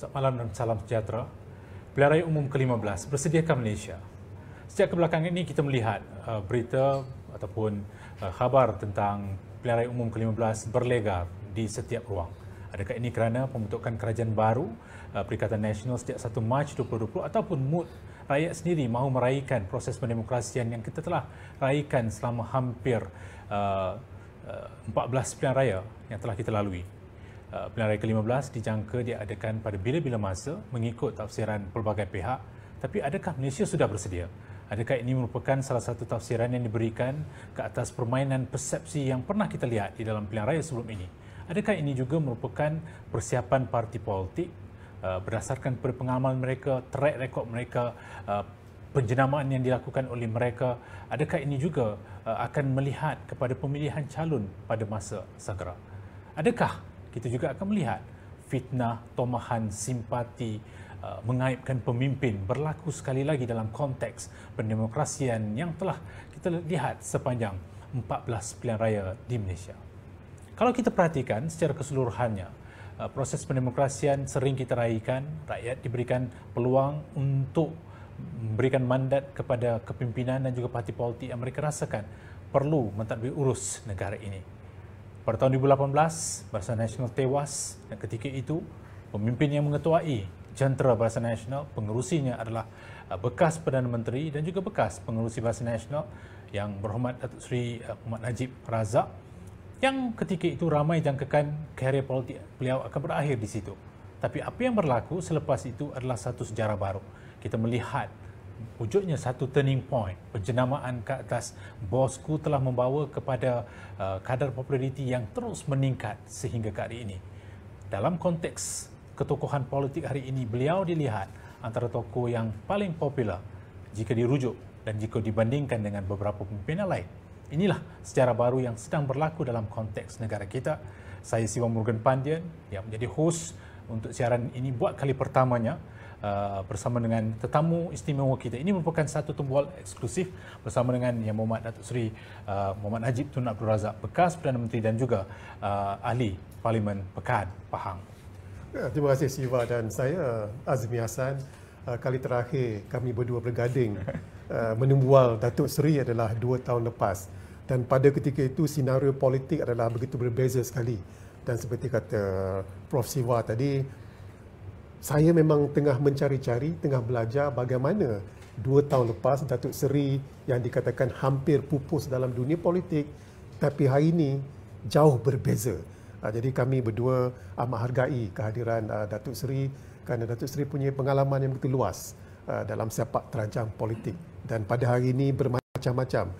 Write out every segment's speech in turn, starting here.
Selamat malam dan salam sejahtera. Pilihan Raya Umum ke-15 bersediakah Malaysia? Sejak kebelakangan ini kita melihat berita ataupun khabar tentang Pilihan Raya Umum ke-15 berlegar di setiap ruang. Adakah ini kerana pembentukan kerajaan baru Perikatan Nasional sejak 1 Mac 2020 ataupun mood rakyat sendiri mahu meraihkan proses pendemokrasian yang kita telah raikan selama hampir 14 pilihan raya yang telah kita lalui. Pilihan Raya ke-15 dijangka diadakan pada bila-bila masa mengikut tafsiran pelbagai pihak. Tapi adakah Malaysia sudah bersedia? Adakah ini merupakan salah satu tafsiran yang diberikan ke atas permainan persepsi yang pernah kita lihat di dalam pilihan raya sebelum ini? Adakah ini juga merupakan persiapan parti politik berdasarkan pada pengalaman mereka, track record mereka, penjenamaan yang dilakukan oleh mereka? Adakah ini juga akan melihat kepada pemilihan calon pada masa segera? Adakah kita juga akan melihat fitnah, tomahan, simpati, mengaibkan pemimpin berlaku sekali lagi dalam konteks pendemokrasian yang telah kita lihat sepanjang 14 pilihan raya di Malaysia? Kalau kita perhatikan secara keseluruhannya, proses pendemokrasian sering kita raikan, rakyat diberikan peluang untuk memberikan mandat kepada kepimpinan dan juga parti politik yang mereka rasakan perlu mentadbir urus negara ini. Pada tahun 2018, Barisan Nasional tewas dan ketika itu pemimpin yang mengetuai jentera Barisan Nasional, pengerusinya adalah bekas Perdana Menteri dan juga bekas pengerusi Barisan Nasional yang berhormat Datuk Seri Muhammad Najib Razak, yang ketika itu ramai jangkakan karier politik beliau akan berakhir di situ. Tapi apa yang berlaku selepas itu adalah satu sejarah baru. Kita melihat wujudnya satu turning point. Penjenamaan ke atas bosku telah membawa kepada kadar populariti yang terus meningkat sehingga ke hari ini. Dalam konteks ketokohan politik hari ini, beliau dilihat antara tokoh yang paling popular jika dirujuk dan jika dibandingkan dengan beberapa pimpinan lain. Inilah sejarah baru yang sedang berlaku dalam konteks negara kita. Saya Siva Murugan Pandian yang menjadi host untuk siaran ini buat kali pertamanya bersama dengan tetamu istimewa kita. Ini merupakan satu tumbuhan eksklusif bersama dengan Yang Berhormat Datuk Seri Muhammad Najib Tun Abdul Razak, bekas Perdana Menteri dan juga ahli Parlimen Pekan Pahang. Ya, terima kasih Siva dan saya Azmi Hassan. Kali terakhir kami berdua bergading menembual Datuk Seri adalah 2 tahun lepas, dan pada ketika itu senario politik adalah begitu berbeza sekali. Dan seperti kata Prof Siva tadi, saya memang tengah mencari-cari, tengah belajar bagaimana 2 tahun lepas Datuk Seri yang dikatakan hampir pupus dalam dunia politik, tapi hari ini jauh berbeza. Jadi kami berdua amat hargai kehadiran Datuk Seri kerana Datuk Seri punya pengalaman yang begitu luas dalam sepak terjang politik. Dan pada hari ini bermacam-macam.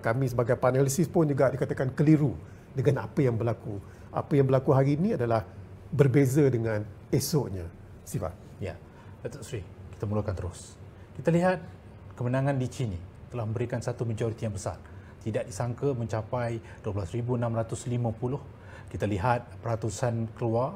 Kami sebagai panelis pun juga dikatakan keliru dengan apa yang berlaku. Apa yang berlaku hari ini adalah berbeza dengan esoknya. Siva. Ya, Datuk Seri, kita mulakan terus. Kita lihat kemenangan di Chini telah memberikan satu majoriti yang besar. Tidak disangka mencapai 12,650. Kita lihat peratusan keluar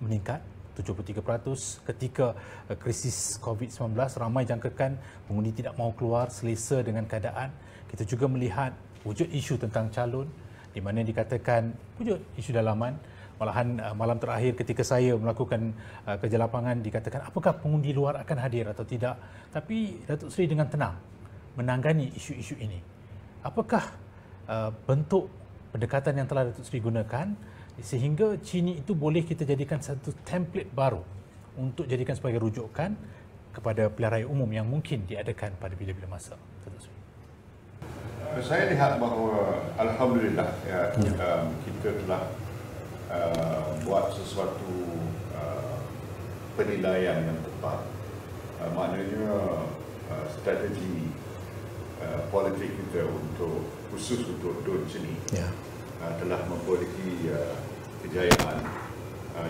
meningkat 73%. Ketika krisis COVID-19, ramai jangkakan pengundi tidak mahu keluar selesa dengan keadaan. Kita juga melihat wujud isu tentang calon di mana dikatakan wujud isu dalaman. Malahan malam terakhir ketika saya melakukan kerja lapangan dikatakan apakah pengundi luar akan hadir atau tidak. Tapi Datuk Seri dengan tenang menangani isu-isu ini. Apakah bentuk pendekatan yang telah Datuk Seri gunakan sehingga Chini itu boleh kita jadikan satu template baru untuk jadikan sebagai rujukan kepada pilihan raya umum yang mungkin diadakan pada bila-bila masa? Saya lihat bahawa alhamdulillah kita telah buat sesuatu penilaian yang tepat. Maknanya strategi politik kita untuk khusus untuk DUN sini telah memperolehi kejayaan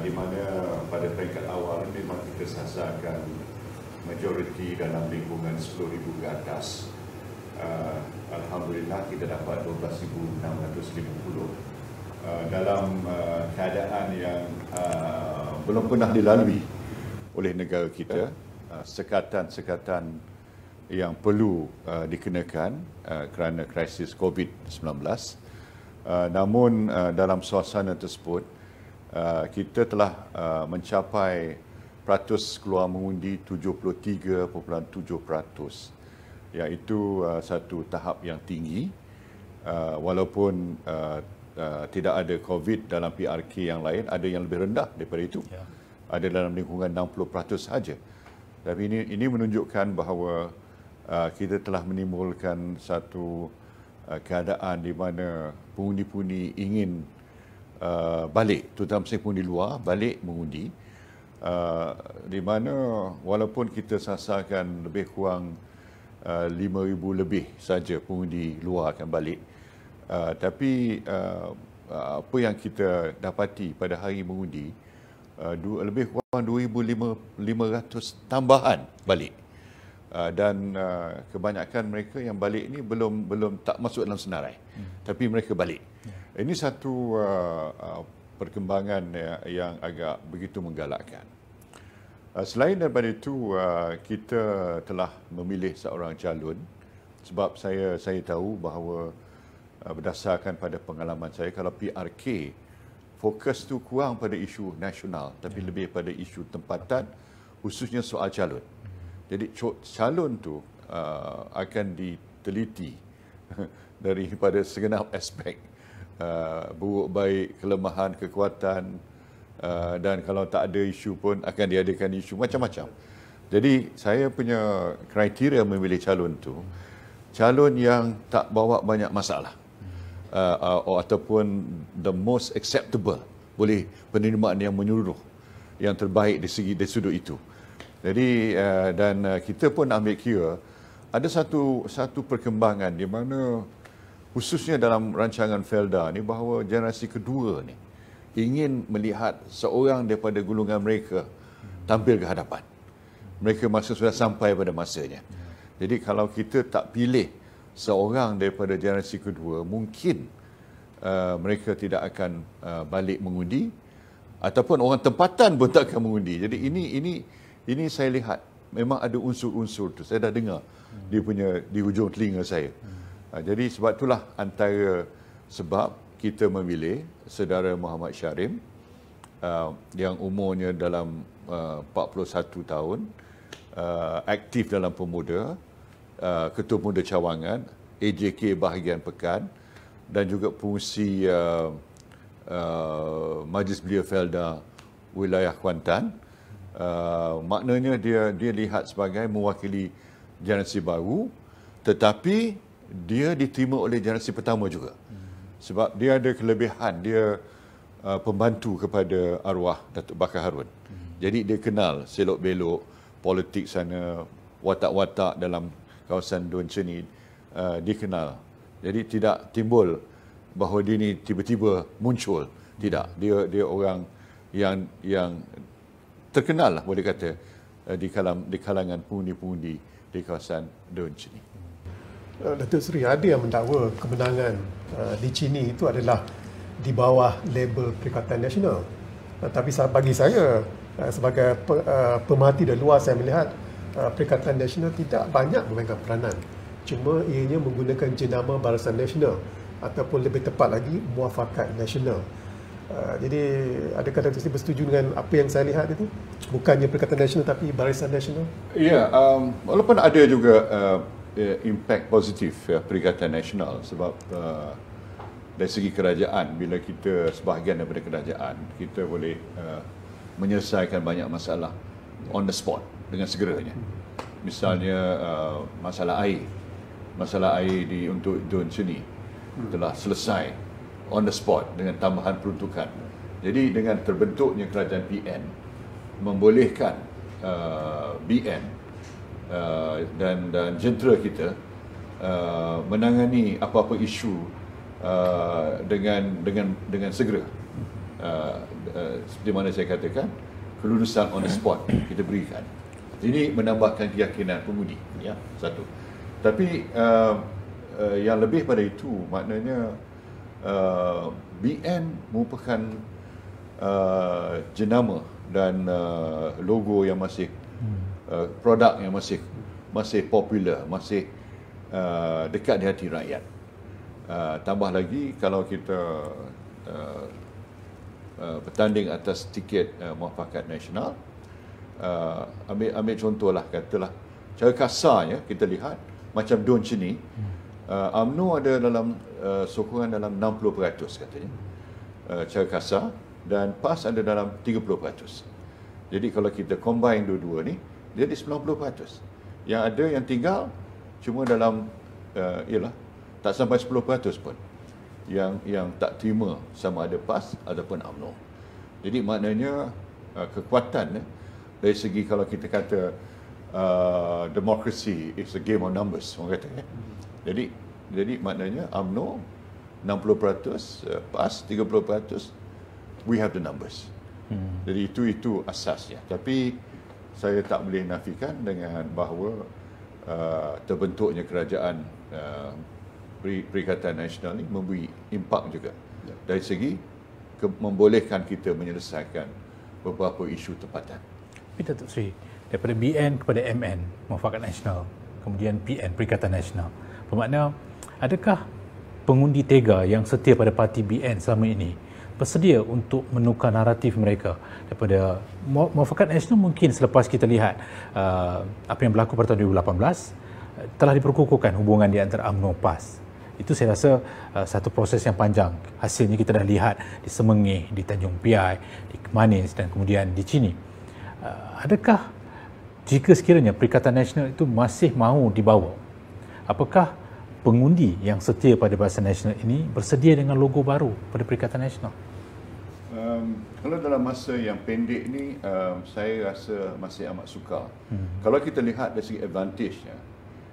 di mana pada peringkat awal memang kita sasarkan majoriti dalam lingkungan 10,000 ke atas. Alhamdulillah kita dapat 12,650 dalam keadaan yang belum pernah dilalui oleh negara kita. Sekatan-sekatan yang perlu dikenakan kerana krisis COVID-19. Namun dalam suasana tersebut kita telah mencapai keluar mengundi 73.7%, iaitu satu tahap yang tinggi, walaupun tidak ada COVID dalam PRK yang lain, ada yang lebih rendah daripada itu. Ada dalam lingkungan 60% saja. Tapi ini menunjukkan bahawa kita telah menimbulkan satu keadaan di mana pengundi-pengundi ingin balik, terutama pengundi luar, balik mengundi, di mana walaupun kita sasarkan lebih kurang 5,000 lebih saja pengundi luar akan balik, tapi apa yang kita dapati pada hari mengundi, lebih kurang 2,500 tambahan balik. Dan kebanyakan mereka yang balik ni belum tak masuk dalam senarai, tapi mereka balik. Ini satu perkembangan yang agak begitu menggalakkan. Selain daripada itu, kita telah memilih seorang calon, sebab saya tahu bahawa berdasarkan pada pengalaman saya, kalau PRK fokus tu kurang pada isu nasional, tapi lebih pada isu tempatan, khususnya soal calon. Jadi calon tu akan diteliti daripada segenap aspek, buruk baik, kelemahan, kekuatan, dan kalau tak ada isu pun akan diadakan isu macam-macam. Jadi saya punya kriteria memilih calon tu, calon yang tak bawa banyak masalah, ataupun the most acceptable, boleh penerimaan yang menyeluruh, yang terbaik dari sudut itu. Jadi dan kita pun ambil kira ada satu perkembangan di mana khususnya dalam rancangan Felda ni, bahawa generasi kedua ni ingin melihat seorang daripada golongan mereka tampil ke hadapan. Mereka sudah sampai pada masanya. Jadi kalau kita tak pilih seorang daripada generasi kedua, mungkin mereka tidak akan balik mengundi, ataupun orang tempatan pun tak akan mengundi. Jadi ini saya lihat memang ada unsur-unsur tu. Saya dah dengar di ujung telinga saya. Jadi sebab itulah antara sebab kita memilih saudara Muhammad Syarim, yang umurnya dalam 41 tahun, aktif dalam pemuda, Ketua Pemuda Cawangan, AJK bahagian Pekan, dan juga pengurusi Majlis Belia Felda wilayah Kuantan. Maknanya dia lihat sebagai mewakili generasi baru, tetapi dia diterima oleh generasi pertama juga. Sebab dia ada kelebihan, dia pembantu kepada arwah Datuk Bakar Harun. Jadi dia kenal selok-belok politik sana, watak-watak dalam kawasan Don Ceni, dia kenal. Jadi tidak timbul bahawa dia ni tiba-tiba muncul. Tidak, dia orang yang terkenal lah, boleh kata, di kalangan pengundi-pengundi di kawasan Don Ceni. Datuk Seri, ada yang mendakwa kemenangan di Cini itu adalah di bawah label Perikatan Nasional. Tapi bagi saya, sebagai pemerhati dari luar, saya melihat Perikatan Nasional tidak banyak memainkan peranan. Cuma ianya menggunakan jenama Barisan Nasional, ataupun lebih tepat lagi, Muafakat Nasional. Jadi adakah Datuk Seri bersetuju dengan apa yang saya lihat itu? Bukannya Perikatan Nasional tapi Barisan Nasional? Ya, walaupun ada juga impak positif Perikatan Nasional, sebab dari segi kerajaan, bila kita sebahagian daripada kerajaan, kita boleh menyelesaikan banyak masalah on the spot dengan segeranya. Misalnya masalah air untuk Don Ceni telah selesai on the spot dengan tambahan peruntukan. Jadi dengan terbentuknya kerajaan PN, membolehkan BN dan jentera kita menangani apa-apa isu dengan segera. Seperti mana saya katakan, kelulusan on the spot kita berikan. Ini menambahkan keyakinan pengundi, ya, satu. Tapi yang lebih pada itu, maknanya BN merupakan jenama dan logo yang masih produk yang masih popular, masih dekat di hati rakyat. Tambah lagi kalau kita bertanding atas tiket Muafakat Nasional, ambil contohlah, katalah cara kasarnya kita lihat macam Don Cini, UMNO ada dalam sokongan dalam 60% katanya, cara kasar, dan PAS ada dalam 30%. Jadi kalau kita combine dua-dua ni, jadi 90%. Yang ada yang tinggal cuma dalam ialah tak sampai 10% pun yang tak terima sama ada PAS ataupun UMNO. Jadi maknanya kekuatan dari segi, kalau kita kata democracy is a game of numbers, orang kata. Jadi maknanya UMNO 60%, PAS 30%, we have the numbers. Jadi itu asasnya. Tapi saya tak boleh nafikan dengan bahawa terbentuknya kerajaan Perikatan Nasional ini memberi impak juga dari segi membolehkan kita menyelesaikan beberapa isu tempatan. Tapi Datuk Seri, daripada BN kepada MN, Muafakat Nasional, kemudian PN, Perikatan Nasional, bermakna adakah pengundi tega yang setia pada parti BN selama ini bersedia untuk menukar naratif mereka daripada Muafakat Nasional? Mungkin selepas kita lihat apa yang berlaku pada tahun 2018, telah diperkukuhkan hubungan di antara UMNO PAS. Itu saya rasa satu proses yang panjang. Hasilnya kita dah lihat di Semengih, di Tanjung Piai, di Kemanis dan kemudian di Chini. Adakah jika sekiranya Perikatan Nasional itu masih mahu dibawa, apakah pengundi yang setia pada Barisan Nasional ini bersedia dengan logo baru pada Perikatan Nasional? Kalau dalam masa yang pendek ni, saya rasa masih amat sukar. Kalau kita lihat dari segi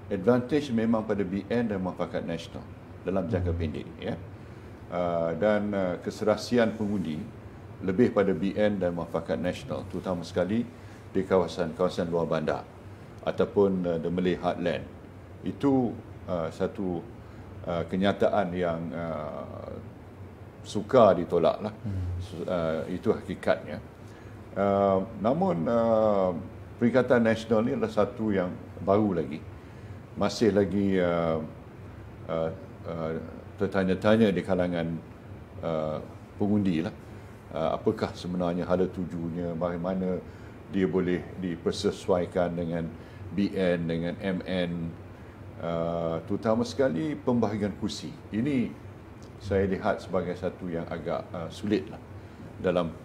advantage memang pada BN dan Muafakat Nasional dalam jangka pendek, ya. Dan keserasian pengundi lebih pada BN dan Muafakat Nasional, terutama sekali di kawasan luar bandar ataupun the Malay Heartland. Itu satu kenyataan yang sukar ditolak lah. Itu hakikatnya. Namun Perikatan Nasional ni adalah satu yang baru lagi, masih lagi tertanya-tanya di kalangan pengundi lah. Apakah sebenarnya hala tujunya, bagaimana dia boleh dipersesuaikan dengan BN, dengan MN, terutama sekali pembahagian kursi. Ini saya lihat sebagai satu yang agak sulit lah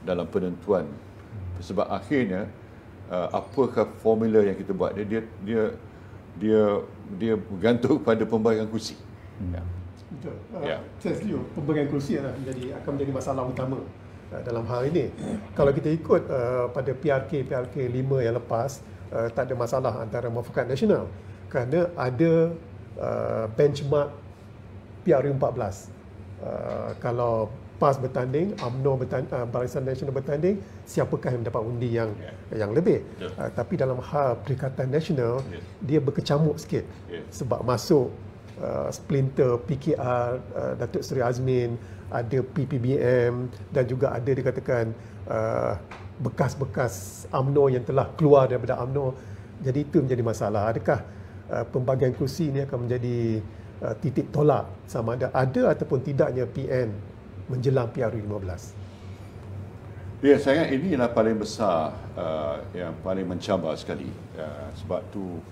dalam penentuan, sebab akhirnya apakah formula yang kita buat, dia bergantung pada pembahagian kursi. Betul. Saya setuju, pembagian kursi akan menjadi masalah utama dalam hal ini. Kalau kita ikut pada PRK 5 yang lepas, tak ada masalah antara Muafakat Nasional kerana ada benchmark PRU 14. Kalau PAS bertanding, UMNO Barisan Nasional bertanding, siapakah yang mendapat undi yang lebih? Tapi dalam hal Perikatan Nasional, dia berkecamuk sikit sebab masuk splinter PKR, Datuk Seri Azmin, ada PPBM dan juga ada dikatakan bekas-bekas UMNO yang telah keluar daripada UMNO. Jadi itu menjadi masalah. Adakah pembagian kursi ini akan menjadi titik tolak sama ada ataupun tidaknya PN menjelang PRU 15? Ya, saya ingat inilah paling besar, yang paling mencabar sekali. Sebab tu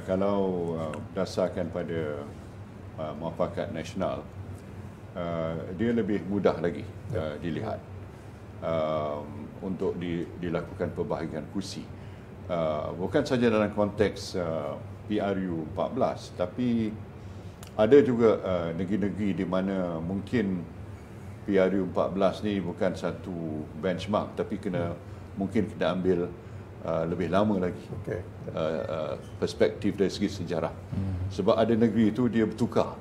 kalau berdasarkan pada Muafakat Nasional, dia lebih mudah lagi dilihat untuk dilakukan pembahagian kursi. Bukan saja dalam konteks PRU 14, tapi ada juga negeri-negeri di mana mungkin PRU 14 ni bukan satu benchmark, tapi mungkin kena ambil lebih lama lagi perspektif dari segi sejarah. Sebab ada negeri itu dia bertukar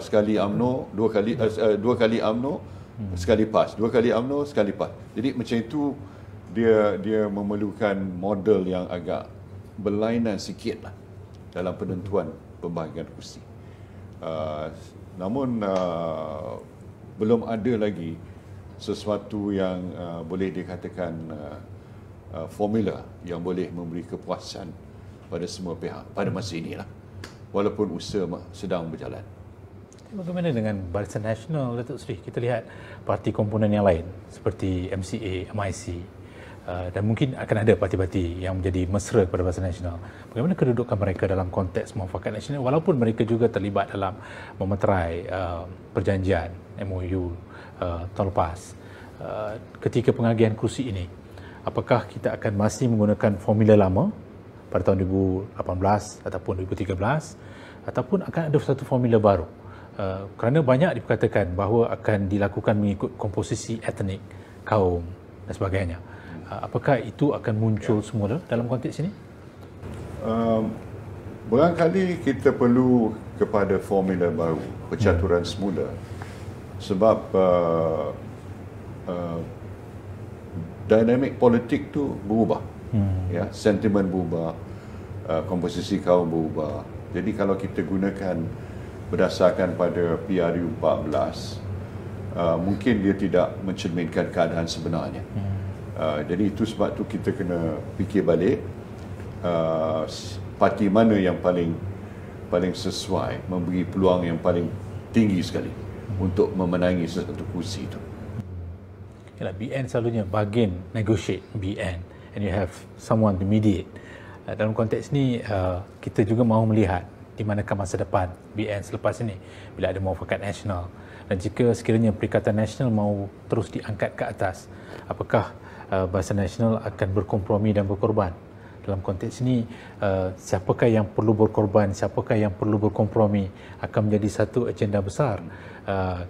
sekali UMNO, dua kali UMNO, sekali PAS, dua kali UMNO, sekali PAS. Jadi macam itu dia memerlukan model yang agak berlainan sikit lah dalam penentuan pembahagian kursi. Namun belum ada lagi sesuatu yang boleh dikatakan formula yang boleh memberi kepuasan pada semua pihak pada masa inilah, walaupun usaha sedang berjalan. Bagaimana dengan Barisan Nasional, Datuk Seri? Kita lihat parti komponen yang lain seperti MCA, MIC, dan mungkin akan ada parti-parti yang menjadi mesra kepada Barisan Nasional. Bagaimana kedudukan mereka dalam konteks Muafakat Nasional walaupun mereka juga terlibat dalam memeterai perjanjian MOU tahun lepas. Ketika pengagihan kerusi ini, apakah kita akan masih menggunakan formula lama pada tahun 2018 ataupun 2013 ataupun akan ada satu formula baru? Kerana banyak diperkatakan bahawa akan dilakukan mengikut komposisi etnik, kaum dan sebagainya. Apakah itu akan muncul semula dalam konteks ini? Barangkali kita perlu kepada formula baru, percaturan semula. Sebab dinamik politik tu berubah. Ya, sentimen berubah, komposisi kaum berubah. Jadi kalau kita gunakan berdasarkan pada PRU 14, mungkin dia tidak mencerminkan keadaan sebenarnya. Jadi itu sebab tu kita kena fikir balik parti mana yang paling sesuai, memberi peluang yang paling tinggi sekali untuk memenangi sesuatu kursi itu. Yalah, BN selalunya bargain, negotiate BN, and you have someone to mediate. Dalam konteks ni kita juga mahu melihat di manakah masa depan BN selepas ini bila ada Muafakat Nasional, dan jika sekiranya Perikatan Nasional mahu terus diangkat ke atas, apakah Barisan Nasional akan berkompromi dan berkorban? Dalam konteks ini, siapakah yang perlu berkorban, siapakah yang perlu berkompromi akan menjadi satu agenda besar.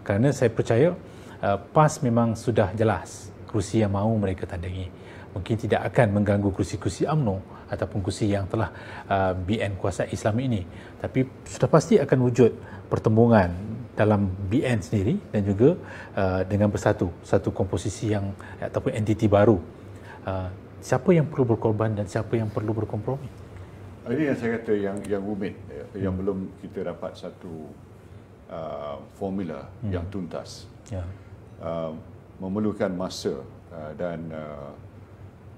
Kerana saya percaya PAS memang sudah jelas kerusi yang mahu mereka tandangi. Mungkin tidak akan mengganggu kursi-kursi UMNO ataupun kursi yang telah BN kuasai selama ini. Tapi sudah pasti akan wujud pertembungan dalam BN sendiri dan juga dengan bersatu, satu komposisi yang ataupun entiti baru. Siapa yang perlu berkorban dan siapa yang perlu berkompromi? Ini yang saya kata yang rumit, yang belum kita dapat satu formula yang tuntas. Memerlukan masa dan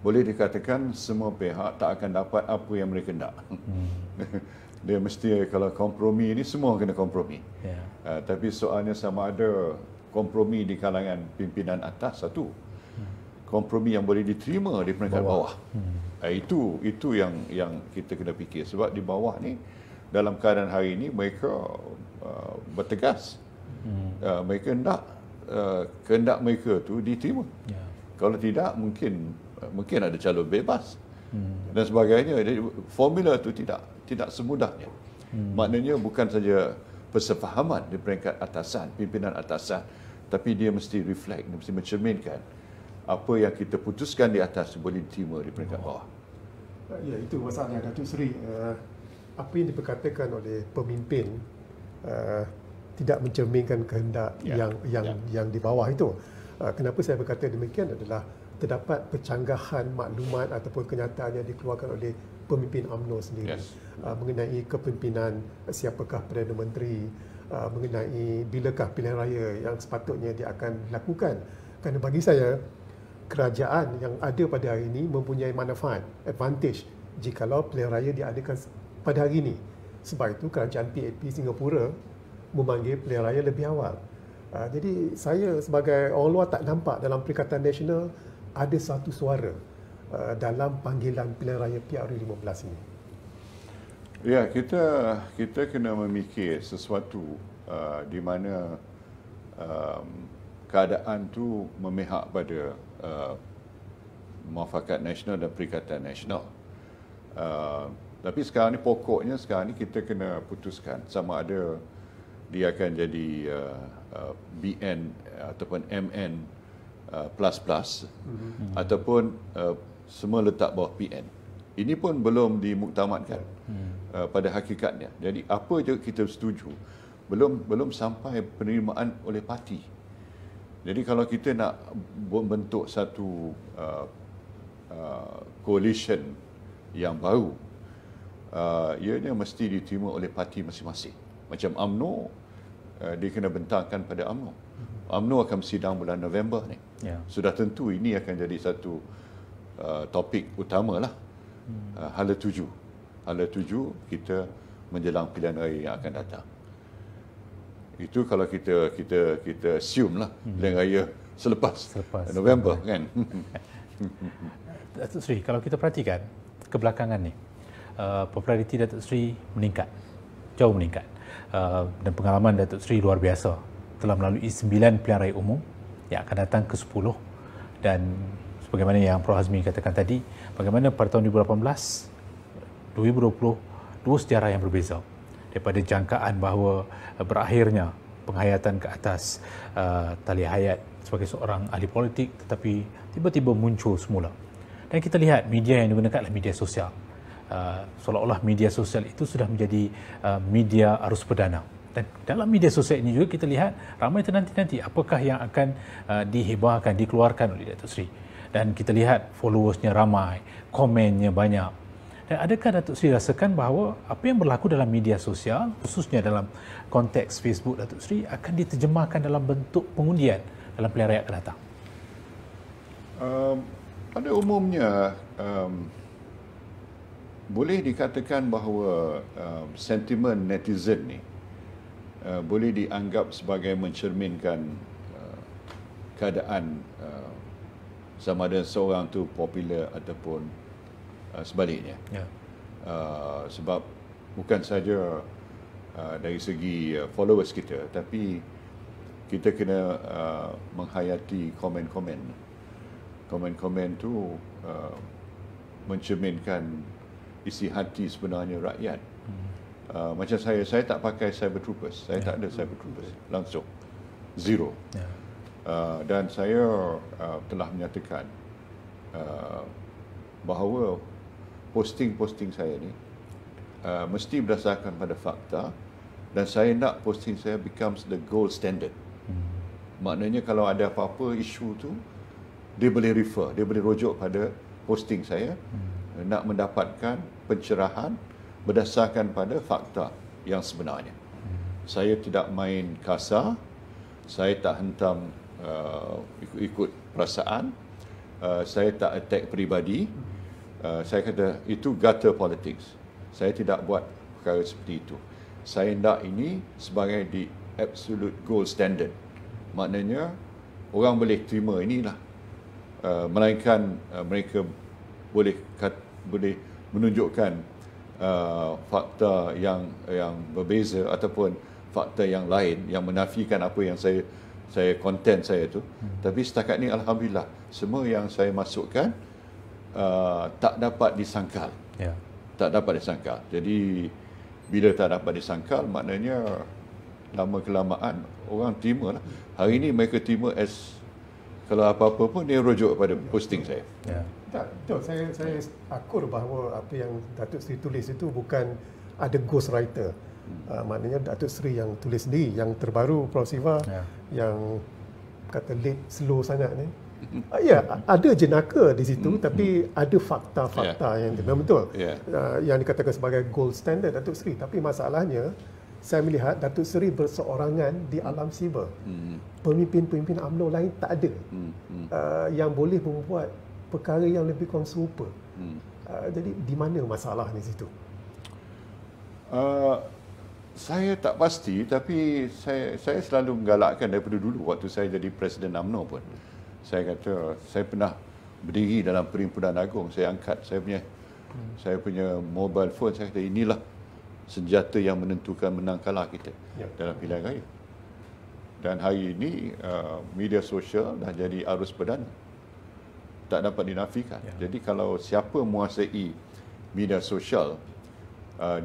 boleh dikatakan semua pihak tak akan dapat apa yang mereka nak. Dia mesti, kalau kompromi ini semua kena kompromi. Tapi soalnya sama ada kompromi di kalangan pimpinan atas satu, kompromi yang boleh diterima di peringkat bawah. Itu yang kita kena fikir, sebab di bawah ni dalam keadaan hari ini mereka bertegas. Mereka nak kehendak mereka tu diterima. Kalau tidak mungkin ada calon bebas dan sebagainya. Jadi formula tu tidak semudahnya. Maknanya bukan saja persefahaman di peringkat atasan, pimpinan atasan, tapi dia mesti reflect, dia mesti mencerminkan apa yang kita putuskan di atas boleh diterima di peringkat bawah. Ya, itu masalahnya Datuk Seri. Apa yang diperkatakan oleh pemimpin tidak mencerminkan kehendak yang di bawah itu. Kenapa saya berkata demikian adalah terdapat pencanggahan maklumat ataupun kenyataan yang dikeluarkan oleh pemimpin UMNO sendiri mengenai kepimpinan siapakah Perdana Menteri, mengenai bilakah pilihan raya yang sepatutnya dia akan lakukan. Kerana bagi saya, kerajaan yang ada pada hari ini mempunyai manfaat, advantage jikalau pilihan raya diadakan pada hari ini. Sebab itu kerajaan PAP Singapura memanggil pilihan raya lebih awal. Jadi saya sebagai orang luar tak nampak dalam Perikatan Nasional ada satu suara dalam panggilan pilihan raya PRU 15 ini. Ya, kita kena memikir sesuatu di mana keadaan tu memihak pada Muafakat Nasional dan Perikatan Nasional. Tapi sekarang ni pokoknya kita kena putuskan sama ada dia akan jadi BN ataupun MN plus ataupun semua letak bawah PN. Ini pun belum dimuktamadkan pada hakikatnya. Jadi apa je kita setuju, belum sampai penerimaan oleh parti. Jadi kalau kita nak membentuk satu coalition yang baru, ianya mesti diterima oleh parti masing-masing. Macam UMNO, dia kena bentangkan pada UMNO. UMNO akan bersidang bulan November ni. Sudah tentu ini akan jadi satu topik utama lah. Hala 7 kita menjelang pilihan raya yang akan datang. Itu kalau kita assume lah pilihan raya selepas November kan. Datuk Seri, kalau kita perhatikan kebelakangan ni, populariti Datuk Seri meningkat, jauh meningkat. Dan pengalaman Datuk Seri luar biasa. Telah melalui 9 pilihan raya umum yang akan datang ke 10. Dan sebagaimana yang Prof Hazmi katakan tadi, bagaimana pada tahun 2018, 2020, dua sejarah yang berbeza. Daripada jangkaan bahawa berakhirnya penghayatan ke atas Tahliah Hayat sebagai seorang ahli politik, tetapi tiba-tiba muncul semula. Dan kita lihat media yang digunakan adalah media sosial. Seolah-olah media sosial itu sudah menjadi media arus perdana. Dan dalam media sosial ini juga kita lihat ramai ternanti-nanti apakah yang akan dihibahkan, dikeluarkan oleh Datuk Seri. Dan kita lihat followersnya ramai, komennya banyak. Dan adakah Datuk Seri rasakan bahawa apa yang berlaku dalam media sosial, khususnya dalam konteks Facebook Datuk Seri, akan diterjemahkan dalam bentuk pengundian dalam pilihan raya akan datang? Pada umumnya, boleh dikatakan bahawa sentimen netizen ni boleh dianggap sebagai mencerminkan keadaan sama ada seorang tu popular ataupun sebaliknya. Sebab bukan saja dari segi followers kita, tapi kita kena menghayati komen-komen. Komen-komen tu mencerminkan isi hati sebenarnya rakyat. Macam saya tak pakai cyber troopers. Saya tak ada cyber troopers. Langsung. Zero. Dan saya telah menyatakan bahawa posting-posting saya ni mesti berdasarkan pada fakta, dan saya nak posting saya becomes the gold standard. Maknanya kalau ada apa-apa isu tu, dia boleh refer, dia boleh rujuk pada posting saya, nak mendapatkan pencerahan berdasarkan pada fakta yang sebenarnya. Saya tidak main kasar, saya tak hentam ikut perasaan, saya tak attack peribadi. Saya kata itu gutter politics. Saya tidak buat perkara seperti itu. Saya nak ini sebagai the absolute gold standard. Maknanya orang boleh terima inilah, melainkan mereka boleh menunjukkan fakta yang berbeza ataupun fakta yang lain yang menafikan apa yang saya konten saya tu. Tapi setakat ni alhamdulillah semua yang saya masukkan tak dapat disangkal. Tak dapat disangkal. Jadi bila tak dapat disangkal, maknanya lama kelamaan orang terima lah. Hari ini mereka terima as kalau apa-apa pun dia rujuk pada posting saya. Tak, betul. Saya akur bahawa apa yang Datuk Seri tulis itu bukan ada ghostwriter. Maknanya Datuk Seri yang tulis sendiri. Yang terbaru Prof Siva yang kata late slow sangat ni. Ya, ada jenaka di situ, tapi ada fakta-fakta yang memang betul. Yang dikatakan sebagai gold standard Datuk Seri. Tapi masalahnya, saya melihat Datuk Seri berseorangan di alam siber. Pemimpin-pemimpin UMNO lain tak ada yang boleh membuat perkara yang lebih kurang serupa. Jadi di mana masalah di situ? Saya tak pasti, tapi saya selalu menggalakkan daripada dulu waktu saya jadi Presiden UMNO pun. Saya kata, saya pernah berdiri dalam Perhimpunan Agung, saya angkat saya punya mobile phone, saya kata inilah senjata yang menentukan menang kalah kita dalam pilihan raya. Dan hari ini media sosial dah jadi arus perdana, tak dapat dinafikan. Jadi kalau siapa menguasai media sosial,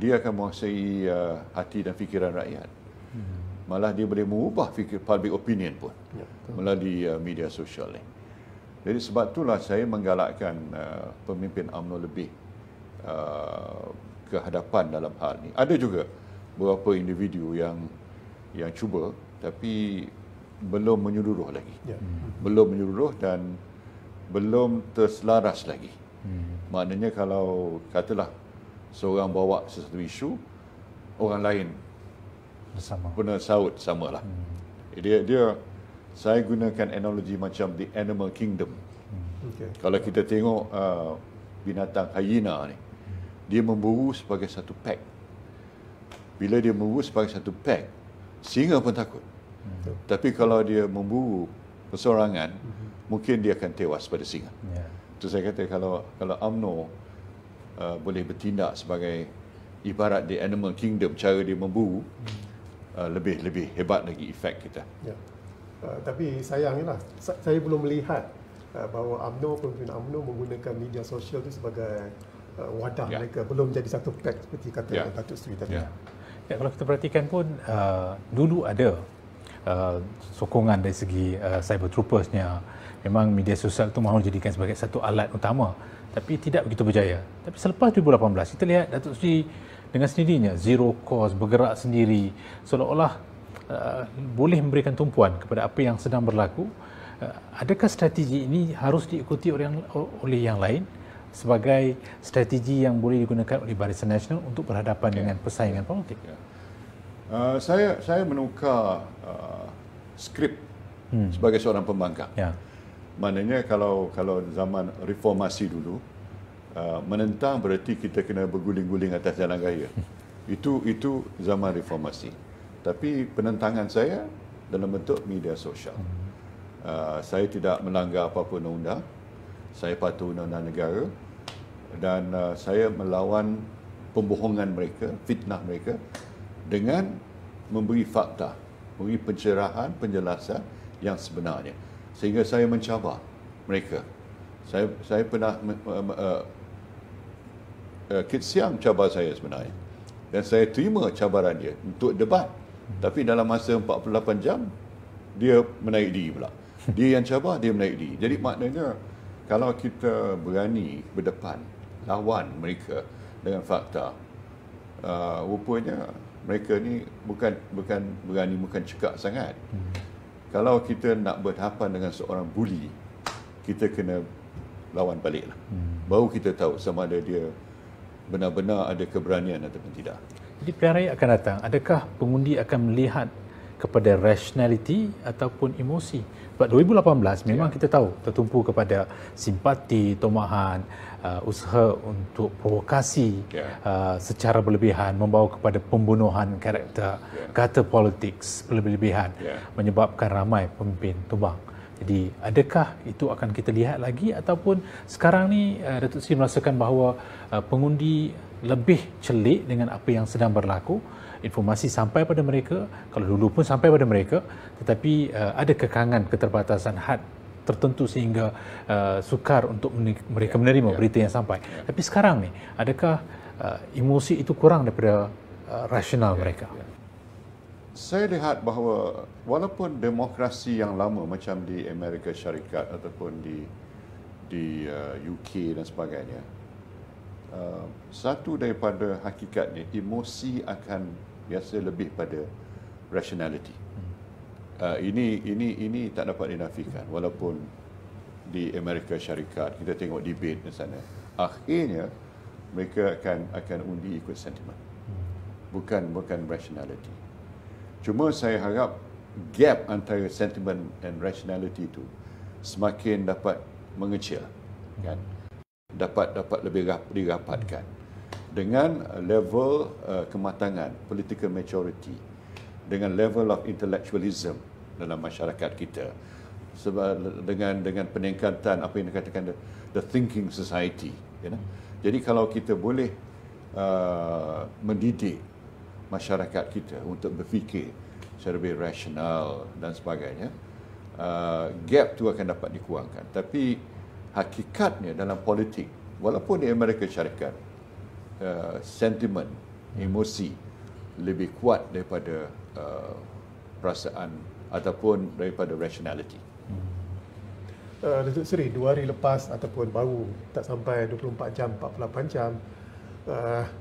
dia akan menguasai hati dan fikiran rakyat. Malah dia boleh mengubah fikir public opinion pun melalui media sosial ni. Jadi sebab itulah saya menggalakkan pemimpin UMNO lebih ke hadapan dalam hal ni. Ada juga beberapa individu yang cuba, tapi belum menyeluruh lagi. Belum menyeluruh dan belum terselaras lagi. Maknanya kalau katalah seorang bawa sesuatu isu, orang lain pernah saut samalah. Saya gunakan analogi macam the animal kingdom. Kalau kita tengok binatang hyena ni, dia memburu sebagai satu pack. Bila dia memburu sebagai satu pack, singa pun takut. Tapi kalau dia memburu perseorangan, mungkin dia akan tewas pada singa. Itu saya kata kalau UMNO boleh bertindak sebagai ibarat di Animal Kingdom, cara dia memburu, lebih hebat lagi efek kita. Ya. Tapi sayangnya saya belum melihat bahawa pemimpin UMNO menggunakan media sosial itu sebagai wadah mereka. Belum jadi satu pack seperti kata Datuk Seri tadi. Ya, kalau kita perhatikan pun dulu ada sokongan dari segi cyber troopersnya. Memang media sosial itu mahu dijadikan sebagai satu alat utama, tapi tidak begitu berjaya. Tapi selepas 2018 kita lihat Datuk Seri dengan sendirinya zero cost, bergerak sendiri, seolah-olah boleh memberikan tumpuan kepada apa yang sedang berlaku. Adakah strategi ini harus diikuti oleh yang lain sebagai strategi yang boleh digunakan oleh Barisan Nasional untuk berhadapan dengan persaingan politik? Saya menukar skrip sebagai seorang pembangkang. Maknanya kalau zaman reformasi dulu, menentang berarti kita kena berguling-guling atas jalan raya. Itu zaman reformasi. Tapi penentangan saya dalam bentuk media sosial. Saya tidak melanggar apa-apa undang-undang. Saya patuh undang-undang negara. Dan saya melawan pembohongan mereka, fitnah mereka dengan memberi fakta, memberi pencerahan, penjelasan yang sebenarnya. Sehingga saya mencabar mereka. Saya pernah Kit Siang cabar saya sebenarnya. Dan saya terima cabaran dia untuk debat. Tapi dalam masa 48 jam, dia menaik diri pula. Dia yang cabar, dia menaik diri. Jadi maknanya, kalau kita berani berdepan, lawan mereka dengan fakta, rupanya mereka ni bukan berani, bukan cekak sangat. Kalau kita nak berhadapan dengan seorang buli, kita kena lawan baliklah. Baru kita tahu sama ada dia benar-benar ada keberanian ataupun tidak. Jadi pilihan raya akan datang. Adakah pengundi akan melihat kepada rationality ataupun emosi? Sebab 2018 memang kita tahu tertumpu kepada simpati, tomahan, usaha untuk provokasi secara berlebihan, membawa kepada pembunuhan karakter, kata politik berlebihan, menyebabkan ramai pemimpin tumbang. Jadi adakah itu akan kita lihat lagi ataupun sekarang ni Datuk Seri merasakan bahawa pengundi lebih celik dengan apa yang sedang berlaku, informasi sampai pada mereka, kalau dulu pun sampai pada mereka, tetapi ada kekangan keterbatasan had tertentu sehingga sukar untuk mereka menerima berita yang sampai. Tapi sekarang ni, adakah emosi itu kurang daripada rasional mereka? Saya lihat bahawa walaupun demokrasi yang lama macam di Amerika Syarikat ataupun di UK dan sebagainya, satu daripada hakikatnya emosi akan biasa lebih pada rationality. Ini tak dapat dinafikan. Walaupun di Amerika Syarikat kita tengok debate di sana, akhirnya mereka akan undi ikut sentimen, bukan rationality. Cuma saya harap gap antara sentiment and rationality itu semakin dapat mengecil, kan? Dapat lebih dirapatkan dengan level kematangan political maturity, dengan level of intellectualism dalam masyarakat kita, dengan peningkatan apa yang dikatakan the thinking society, you know? Jadi kalau kita boleh mendidik masyarakat kita untuk berfikir secara lebih rasional dan sebagainya, gap tu akan dapat dikurangkan. Tapi hakikatnya dalam politik, walaupun di Amerika Syarikat, sentimen, emosi lebih kuat daripada perasaan ataupun daripada rationality. Datuk Seri, 2 hari lepas ataupun baru tak sampai 24 jam, 48 jam,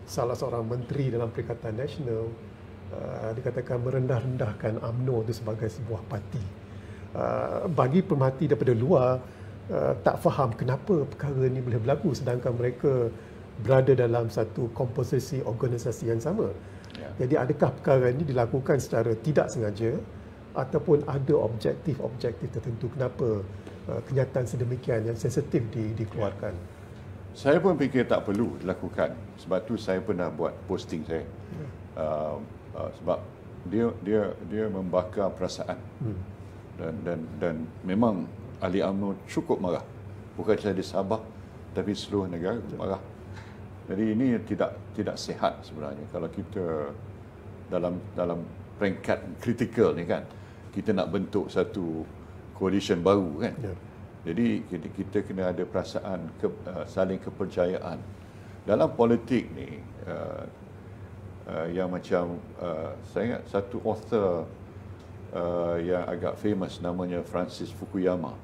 salah seorang menteri dalam Perikatan Nasional dikatakan merendah-rendahkan UMNO itu sebagai sebuah parti. Bagi pemerhati daripada luar, tak faham kenapa perkara ini boleh berlaku sedangkan mereka berada dalam satu komposisi organisasi yang sama. Jadi adakah perkara ini dilakukan secara tidak sengaja ataupun ada objektif tertentu kenapa kenyataan sedemikian yang sensitif dikeluarkan? Saya pun fikir tak perlu dilakukan. Sebab tu saya pernah buat posting saya. Sebab dia membakar perasaan. Dan memang ahli UMNO cukup marah bukan sahaja di Sabah tapi seluruh negara marah. Jadi ini tidak sihat sebenarnya kalau kita dalam peringkat kritikal ni kan, kita nak bentuk satu coalition baru kan. Ya. Jadi kita kena ada perasaan saling kepercayaan. Dalam politik ni yang macam saya ingat satu author yang agak famous namanya Francis Fukuyama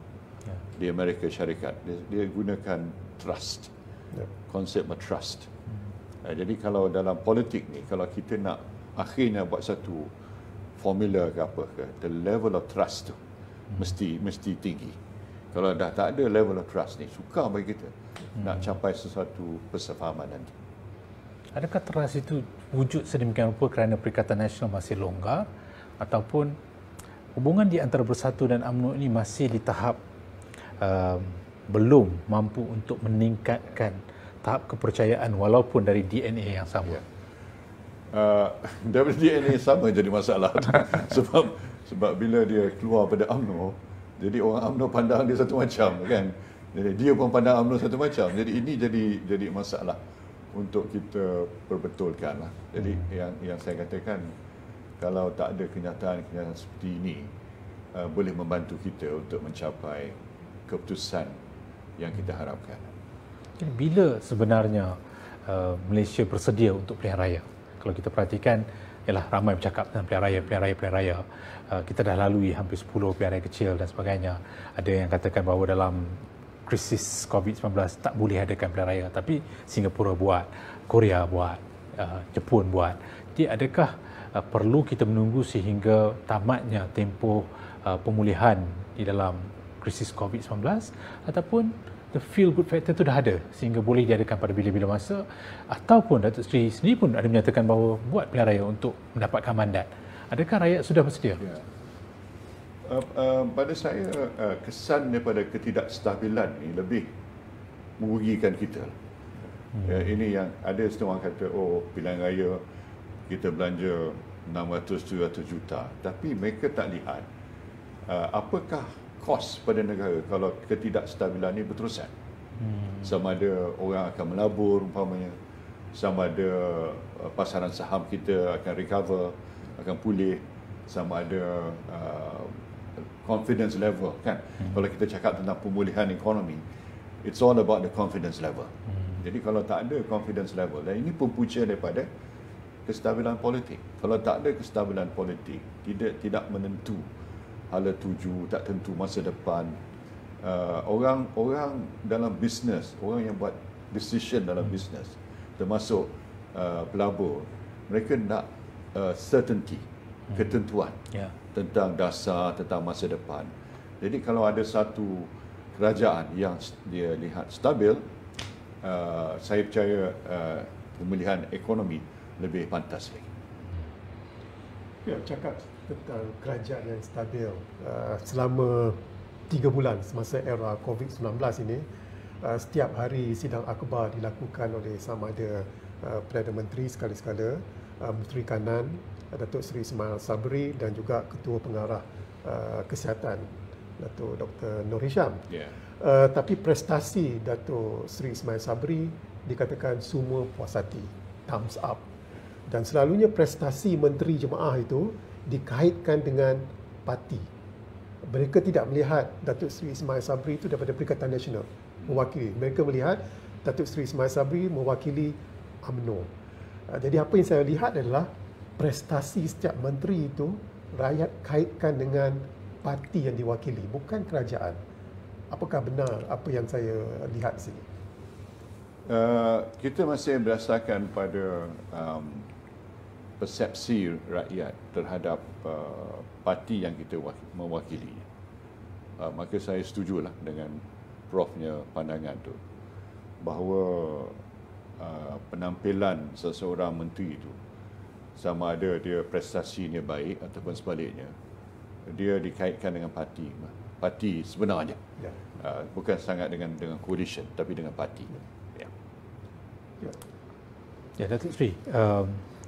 di Amerika Syarikat. Dia gunakan trust, konsep trust. Jadi kalau dalam politik ni, kalau kita nak akhirnya buat satu formula ke apa ke, the level of trust tu mesti tinggi. Kalau dah tak ada level of trust ni, sukar bagi kita nak capai sesuatu persefahaman nanti. Adakah trust itu wujud sedemikian rupa kerana Perikatan Nasional masih longgar, ataupun hubungan di antara Bersatu dan UMNO ini masih di tahap belum mampu untuk meningkatkan tahap kepercayaan walaupun dari DNA yang sama? Dari DNA sama jadi masalah. sebab bila dia keluar pada UMNO, jadi orang UMNO pandang dia satu macam kan. Jadi dia pun pandang UMNO satu macam. Jadi ini jadi masalah untuk kita perbetulkan lah. Jadi yang saya katakan, kalau tak ada kenyataan seperti ini, boleh membantu kita untuk mencapai keputusan yang kita harapkan. Jadi bila sebenarnya Malaysia bersedia untuk pilihan raya? Kalau kita perhatikan, ialah ramai bercakap tentang pilihan raya. Kita dah lalui hampir 10 pilihan raya kecil dan sebagainya. Ada yang katakan bahawa dalam krisis COVID-19 tak boleh adakan pilihan raya, tapi Singapura buat, Korea buat, Jepun buat. Jadi adakah perlu kita menunggu sehingga tamatnya tempoh pemulihan di dalam krisis COVID-19, ataupun the feel good factor itu dah ada sehingga boleh diadakan pada bila-bila masa, ataupun Datuk Seri sendiri pun ada menyatakan bahawa buat pilihan raya untuk mendapatkan mandat? Adakah rakyat sudah bersedia? Ya. Pada saya, kesan daripada ketidakstabilan ini lebih merugikan kita. Ini yang ada setengah orang kata, pilihan raya kita belanja 600-700 juta, tapi mereka tak lihat apakah kos pada negara kalau ketidakstabilan ini berterusan. Sama ada orang akan melabur umpamanya, sama ada pasaran saham kita akan recover, akan pulih, sama ada confidence level kan. Kalau kita cakap tentang pemulihan ekonomi, it's all about the confidence level. Jadi kalau tak ada confidence level, dan ini pempunca daripada kestabilan politik. Kalau tak ada kestabilan politik, tidak menentu hala tuju, tak tentu masa depan. Orang dalam bisnes, orang yang buat decision dalam bisnes, termasuk pelabur, mereka nak certainty, ketentuan tentang dasar, tentang masa depan. Jadi kalau ada satu kerajaan yang dia lihat stabil, saya percaya pemulihan ekonomi lebih pantas lagi. Ya, cakap tentang kerajaan yang stabil, selama 3 bulan semasa era COVID-19 ini, setiap hari sidang akhbar dilakukan oleh sama ada Perdana Menteri sekali-sekala, Menteri Kanan Datuk Seri Ismail Sabri, dan juga Ketua Pengarah Kesihatan Datuk Dr. Nur Hisham. Tapi prestasi Datuk Seri Ismail Sabri dikatakan semua puas hati, thumbs up. Dan selalunya prestasi Menteri Jemaah itu dikaitkan dengan parti. Mereka tidak melihat Datuk Seri Ismail Sabri itu daripada Perikatan Nasional mewakili. Mereka melihat Datuk Seri Ismail Sabri mewakili UMNO. Jadi apa yang saya lihat adalah prestasi setiap menteri itu rakyat kaitkan dengan parti yang diwakili, bukan kerajaan. Apakah benar apa yang saya lihat di sini? Kita masih berdasarkan pada persepsi rakyat terhadap parti yang kita mewakili. Maka saya setujulah dengan Profnya pandangan tu, bahawa penampilan seseorang menteri itu, sama ada dia prestasinya baik ataupun sebaliknya, dia dikaitkan dengan parti sebenarnya. Bukan sangat dengan coalition, tapi dengan parti. Ya, Datuk Seri,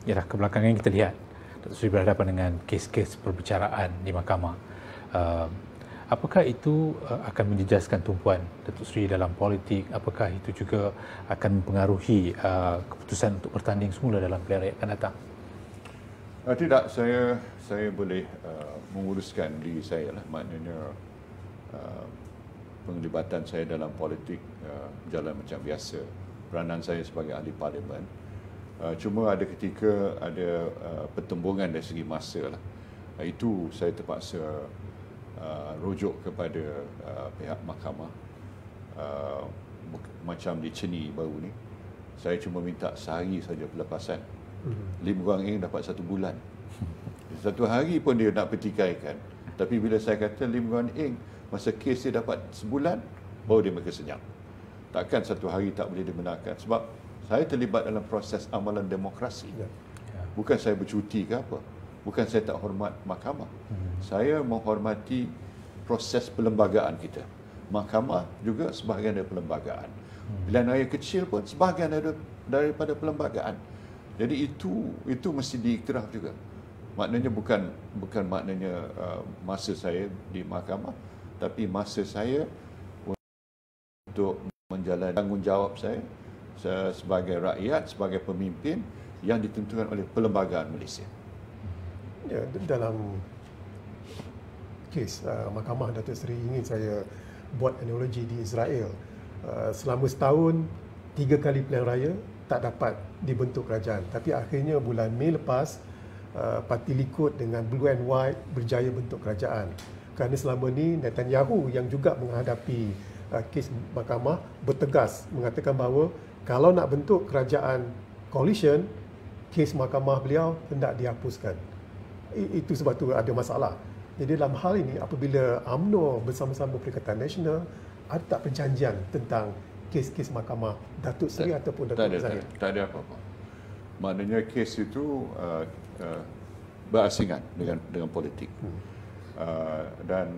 yalah, kebelakangan kita lihat Datuk Seri berhadapan dengan kes-kes perbicaraan di mahkamah. Apakah itu akan menjejaskan tumpuan Datuk Seri dalam politik? Apakah itu juga akan mempengaruhi keputusan untuk bertanding semula dalam pilihan raya akan datang? Tidak, saya boleh menguruskan diri saya lah. Maknanya penglibatan saya dalam politik jalan macam biasa. Peranan saya sebagai ahli parlimen. Cuma ada ketika ada pertembungan dari segi masa lah. Itu saya terpaksa rujuk kepada pihak mahkamah. Macam di Ceni baru ni, saya cuma minta sehari saja pelepasan. Lim Guang Eng dapat 1 bulan. 1 hari pun dia nak pertikaikan. Tapi bila saya kata Lim Guang Eng masa kes dia dapat sebulan, baru dia mereka senyap. Takkan 1 hari tak boleh dibenarkan. Sebab saya terlibat dalam proses amalan demokrasi. Bukan saya bercuti ke apa. Bukan saya tak hormat mahkamah. Saya menghormati proses perlembagaan kita. Mahkamah juga sebahagian dari perlembagaan. Pilihan raya kecil pun sebahagian daripada perlembagaan. Jadi itu mesti diiktiraf juga. Maknanya bukan maknanya masa saya di mahkamah, tapi masa saya untuk menjalani tanggungjawab saya sebagai rakyat, sebagai pemimpin yang ditentukan oleh perlembagaan Malaysia. Ya, dalam kes mahkamah Datuk Seri ingin saya buat analogi di Israel. Selama setahun 3 kali pilihan raya tak dapat dibentuk kerajaan, tapi akhirnya bulan Mei lepas parti Likud dengan Blue and White berjaya bentuk kerajaan. Kerana selama ni Netanyahu yang juga menghadapi kes mahkamah bertegas mengatakan bahawa kalau nak bentuk kerajaan coalition, kes mahkamah beliau hendak dihapuskan. Itu sebab tu ada masalah. Jadi dalam hal ini, apabila UMNO bersama-sama Perikatan Nasional, ada tak perjanjian tentang kes-kes mahkamah Datuk Seri ataupun Datuk Zahid? Tak ada apa-apa. Maknanya kes itu berasingan dengan politik. Dan